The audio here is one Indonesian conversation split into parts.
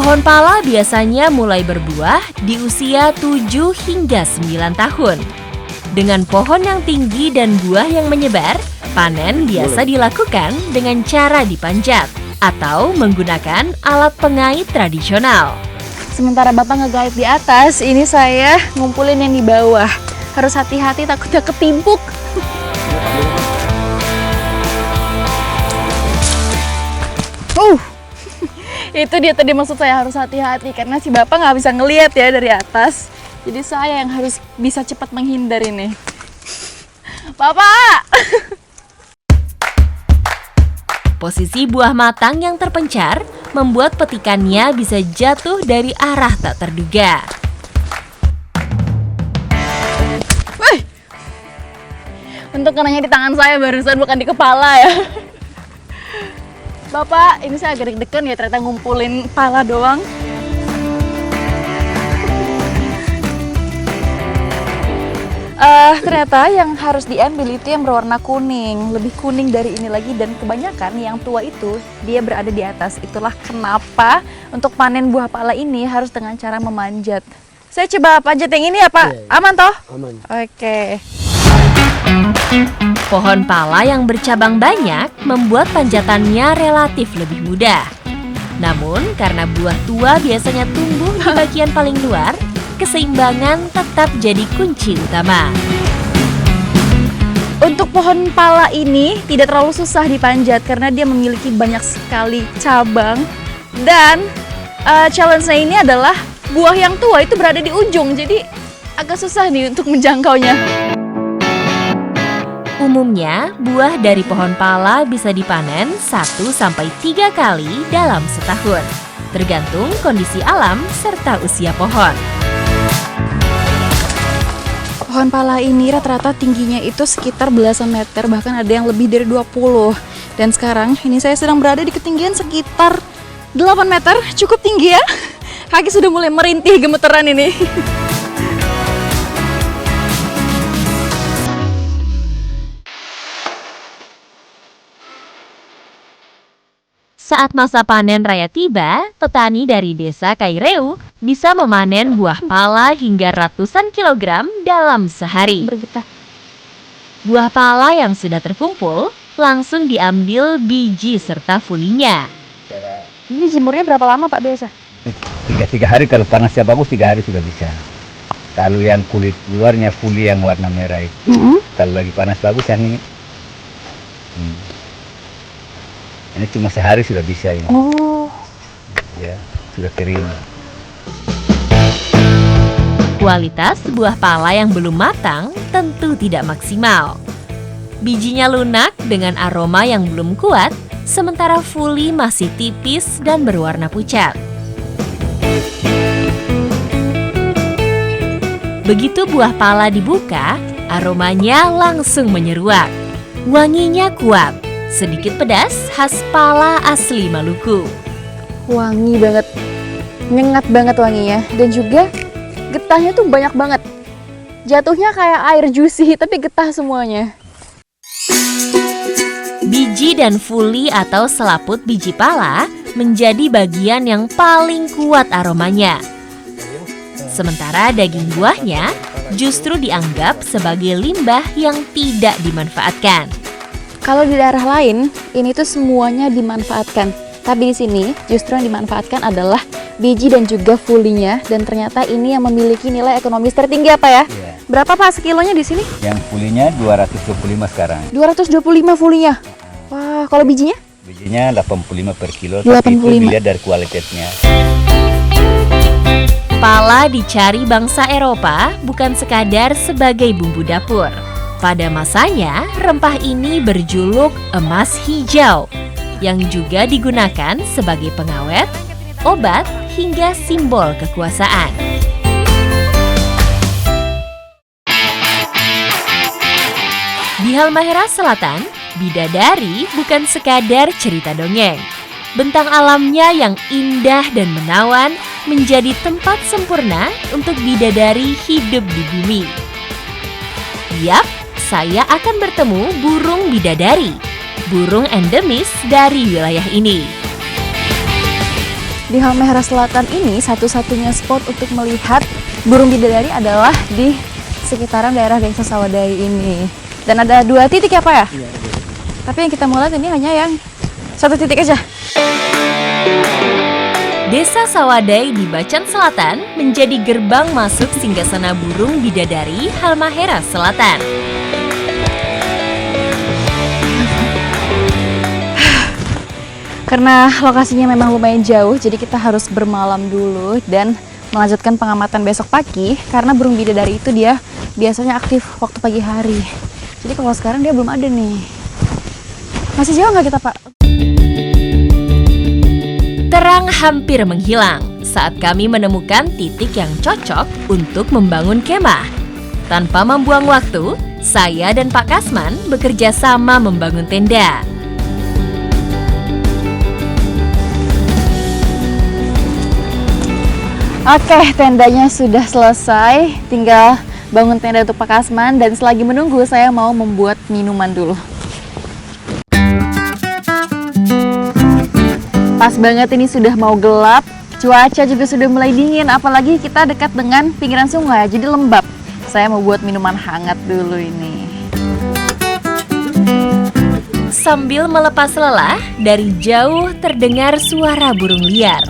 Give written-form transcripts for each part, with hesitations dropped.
Pohon pala biasanya mulai berbuah di usia 7 hingga 9 tahun. Dengan pohon yang tinggi dan buah yang menyebar, panen biasa dilakukan dengan cara dipanjat atau menggunakan alat pengait tradisional. Sementara Bapak ngegait di atas, ini saya ngumpulin yang di bawah. Harus hati-hati takutnya ketimpuk. Itu dia tadi maksud saya, harus hati-hati karena si Bapak nggak bisa ngelihat ya dari atas. Jadi saya yang harus bisa cepat menghindar ini. Bapak! Posisi buah matang yang terpencar membuat petikannya bisa jatuh dari arah tak terduga. Untuk kenanya di tangan saya barusan, bukan di kepala ya. Bapak, ini saya agak deg-degan ya, ternyata ngumpulin pala doang. Ternyata yang harus diambil itu yang berwarna kuning, lebih kuning dari ini lagi, dan kebanyakan yang tua itu dia berada di atas. Itulah kenapa untuk panen buah pala ini harus dengan cara memanjat. Saya coba panjat yang ini ya Pak, aman toh? Aman. Oke. Pohon pala yang bercabang banyak membuat panjatannya relatif lebih mudah. Namun, karena buah tua biasanya tumbuh di bagian paling luar, keseimbangan tetap jadi kunci utama. Untuk pohon pala ini tidak terlalu susah dipanjat karena dia memiliki banyak sekali cabang. Dan challenge-nya ini adalah buah yang tua itu berada di ujung, jadi agak susah nih untuk menjangkaunya. Umumnya, buah dari pohon pala bisa dipanen 1-3 kali dalam setahun, tergantung kondisi alam serta usia pohon. Pohon pala ini rata-rata tingginya itu sekitar belasan meter, bahkan ada yang lebih dari 20. Dan sekarang ini saya sedang berada di ketinggian sekitar 8 meter, cukup tinggi ya. Kaki sudah mulai merintih gemeteran ini. Saat masa panen raya tiba, petani dari desa Kaireu bisa memanen buah pala hingga ratusan kilogram dalam sehari. Buah pala yang sudah terkumpul langsung diambil biji serta fulinya. Ini jemurnya berapa lama Pak biasa? 3 hari, kalau panasnya bagus 3 hari sudah bisa. Kalau yang kulit luarnya fuli yang warna merah itu, kalau lagi panas bagus yang ini. Ini cuma sehari sudah bisa ini. Oh. Ya, sudah kering. Kualitas buah pala yang belum matang tentu tidak maksimal. Bijinya lunak dengan aroma yang belum kuat, sementara fuli masih tipis dan berwarna pucat. Begitu buah pala dibuka, aromanya langsung menyeruak. Wanginya kuat, sedikit pedas khas pala asli Maluku. Wangi banget, nyengat banget wanginya, dan juga getahnya tuh banyak banget. Jatuhnya kayak air juicy, tapi getah semuanya. Biji dan fuli atau selaput biji pala menjadi bagian yang paling kuat aromanya. Sementara daging buahnya justru dianggap sebagai limbah yang tidak dimanfaatkan. Kalau di daerah lain, ini tuh semuanya dimanfaatkan. Tapi di sini justru yang dimanfaatkan adalah biji dan juga fulinya. Dan ternyata ini yang memiliki nilai ekonomis tertinggi apa ya? Iya. Berapa Pak sekilonya di sini? Yang fulinya 225 sekarang. 225 fulinya. Wah, kalau bijinya? Bijinya 85 per kilo, tapi itu 85. dilihat dari kualitasnya. Pala dicari bangsa Eropa bukan sekadar sebagai bumbu dapur. Pada masanya, rempah ini berjuluk emas hijau, yang juga digunakan sebagai pengawet, obat, hingga simbol kekuasaan. Di Halmahera Selatan, bidadari bukan sekadar cerita dongeng. Bentang alamnya yang indah dan menawan menjadi tempat sempurna untuk bidadari hidup di bumi. Yap, saya akan bertemu burung bidadari, burung endemis dari wilayah ini. Di Halmahera Selatan ini satu-satunya spot untuk melihat burung bidadari adalah di sekitaran daerah Desa Sawadai ini. Dan ada 2 titik ya Pak ya? Iya. Tapi yang kita mau lihat ini hanya yang 1 titik aja. Desa Sawadai di Bacan Selatan menjadi gerbang masuk singgasana burung bidadari Halmahera Selatan. Karena lokasinya memang lumayan jauh, jadi kita harus bermalam dulu dan melanjutkan pengamatan besok pagi. Karena burung bidadari itu dia biasanya aktif waktu pagi hari. Jadi kalau sekarang dia belum ada nih. Masih jauh nggak kita Pak? Terang hampir menghilang saat kami menemukan titik yang cocok untuk membangun kemah. Tanpa membuang waktu, saya dan Pak Kasman bekerja sama membangun tenda. Oke, tendanya sudah selesai. Tinggal bangun tenda untuk Pak Kasman dan selagi menunggu saya mau membuat minuman dulu. Pas banget ini sudah mau gelap, cuaca juga sudah mulai dingin, apalagi kita dekat dengan pinggiran sungai, jadi lembab. Saya mau buat minuman hangat dulu ini. Sambil melepas lelah, dari jauh terdengar suara burung liar.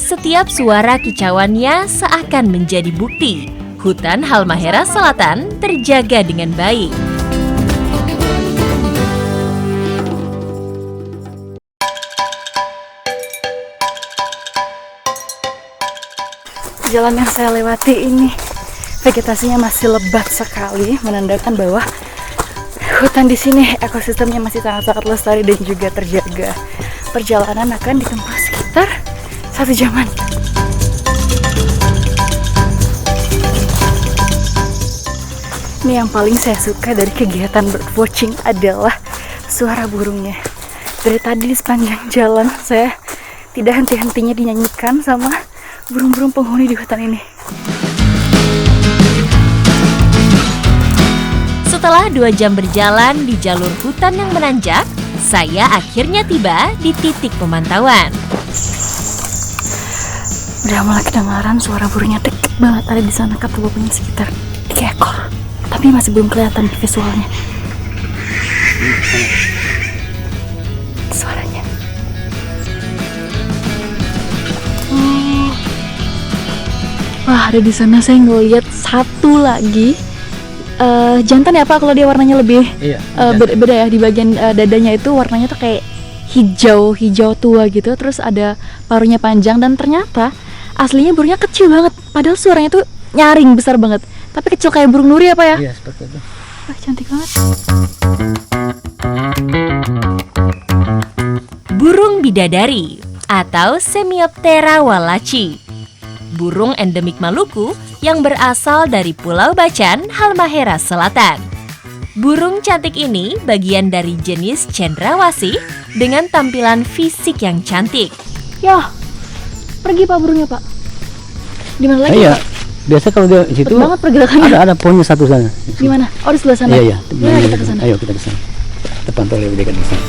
Setiap suara kicauannya seakan menjadi bukti hutan Halmahera Selatan terjaga dengan baik. Jalan yang saya lewati ini vegetasinya masih lebat sekali, menandakan bahwa hutan di sini ekosistemnya masih sangat-sangat lestari dan juga terjaga. Perjalanan akan ditempuh sekitar 1 jaman. Ini yang paling saya suka dari kegiatan birdwatching adalah suara burungnya. Dari tadi di sepanjang jalan saya tidak henti-hentinya dinyanyikan sama burung-burung penghuni di hutan ini. Setelah 2 jam berjalan di jalur hutan yang menanjak, saya akhirnya tiba di titik pemantauan. Udah mulai kedengaran suara burungnya deket banget, ada di sana kata bapaknya sekitar 3 ekor. Tapi masih belum kelihatan visualnya. Suaranya. Wah, ada di sana saya ngeliat 1 lagi. Jantan ya Pak, kalau dia warnanya lebih beda ya, di bagian dadanya itu warnanya tuh kayak hijau tua gitu, terus ada paruhnya panjang dan ternyata aslinya burungnya kecil banget, padahal suaranya tuh nyaring besar banget, tapi kecil kayak burung nuri ya Pak ya? Iya, seperti itu. Wah, cantik banget. Burung bidadari atau Semioptera wallacei. Burung endemik Maluku yang berasal dari Pulau Bacan, Halmahera Selatan. Burung cantik ini bagian dari jenis cendrawasih dengan tampilan fisik yang cantik. Yah, pergi Pak burungnya Pak. Di mana lagi Iya, Pak? biasa kalau dia di situ Cepet banget pergerakannya. ada pohonnya 1 sana. Di mana? Oh, di sebelah sana. Iya. Mari kita ke sana. Ayo kita ke sana. Kita pantau lebih dekat di sana.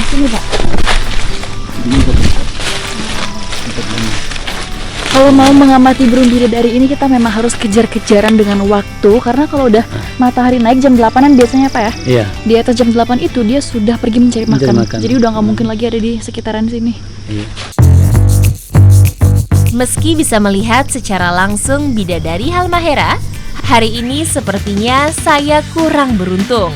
Sini Pak. Kalau mau mengamati burung bidadari ini kita memang harus kejar-kejaran dengan waktu, karena kalau udah matahari naik jam 8-an biasanya Pak ya? Iya. Di atas jam 8 itu dia sudah pergi mencari makan. makan. Jadi udah nggak mungkin lagi ada di sekitaran sini. Iya. Meski bisa melihat secara langsung bidadari Halmahera, hari ini sepertinya saya kurang beruntung.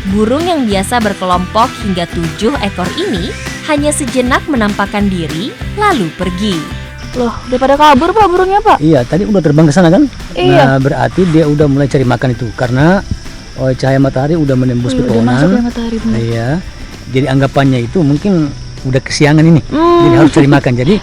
Burung yang biasa berkelompok hingga 7 ekor ini hanya sejenak menampakkan diri lalu pergi. Loh, udah pada kabur Pak burungnya Pak? Iya, tadi udah terbang ke sana kan? Iya. Nah, berarti dia udah mulai cari makan itu karena cahaya matahari udah menembus Udah pepohonan. masuk ya matahari benar. Iya. Jadi anggapannya itu mungkin udah kesiangan ini. Jadi harus cari makan. Jadi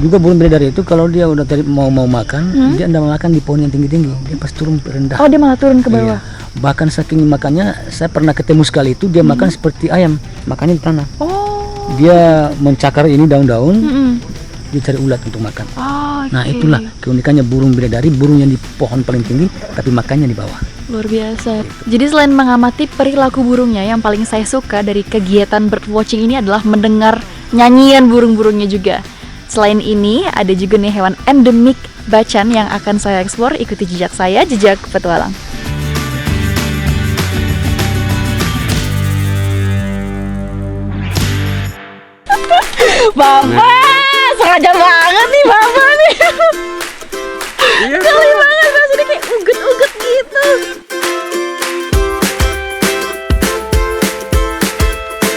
juga burung bidadari itu kalau dia udah tadi mau makan, dia enggak makan di pohon yang tinggi-tinggi. Dia pasti turun rendah. Oh, dia malah turun ke bawah. Iya. Bahkan saking makannya, saya pernah ketemu sekali itu dia makan seperti ayam, makannya di tanah. Oh. Dia mencakar ini daun-daun, Mm-mm. dia cari ulat untuk makan. Oh, Nah oke. itulah keunikannya burung bidadari, burung yang di pohon paling tinggi, tapi makannya di bawah. Luar biasa. Jadi selain mengamati perilaku burungnya, yang paling saya suka dari kegiatan birdwatching ini adalah mendengar nyanyian burung-burungnya juga. Selain ini, ada juga nih hewan endemik bacan yang akan saya eksplor. Ikuti jejak saya, jejak petualang. Bapak, sengaja banget